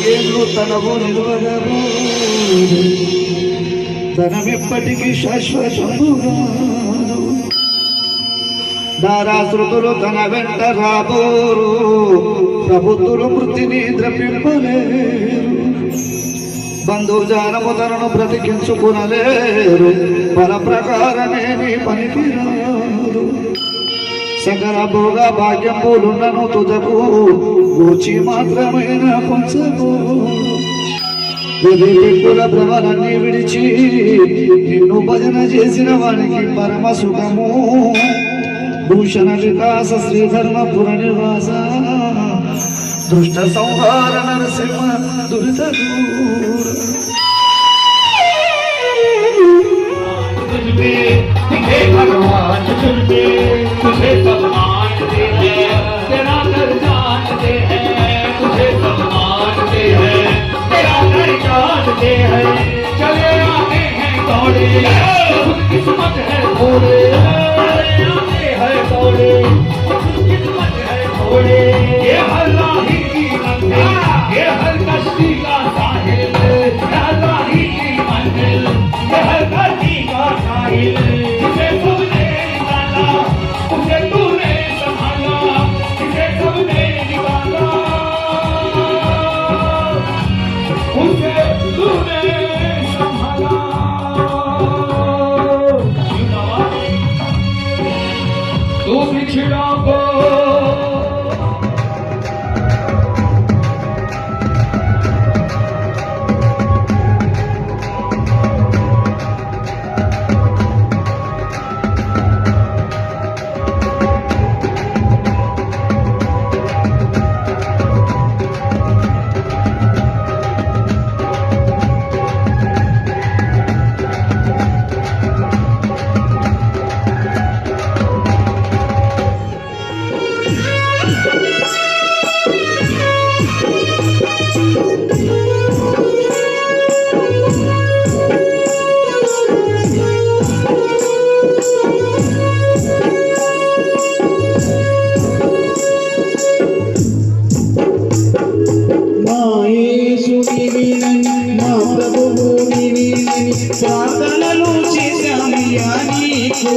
ఏళ్ళు తనవు నిలువగవు ధనమెప్పటికీ శాశ్వతముగా దారాశ్రుతులు తన వెంట రాబోరు ప్రభుత్వులు మృతిని ద్రవింపలేరు బంధుజానము తనను బ్రతికించుకునలేరు బల ప్రకారమే నీ పనికిరాదు సకల భోగ భాగ్యములున్నను తుదకు గూచి మాత్రమైన కొంచెము కుల భ్రమలన్నీ విడిచి నిన్ను భజన చేసిన వానికి పరమ సుఖము భూషణ వికాస శ్రీధర్మపుర నివాస దుష్ట సంహార నరసింహ దురిత भगवान तुझे तुझे सब मानते हैं तेरा घर जानते हैं तुझे सब मानते हैं तेरा घर जानते हैं चले आते हैं दौड़े किस्मत है थोड़े आते हैं दौड़े किस्मत है थोड़े ये हर राही की मंजिल ये हर कश्ती का साहिल हर राही की मंजिल ये हर कश्ती का साहिल ప్రార్థనలు చేశామయ్యా నీకు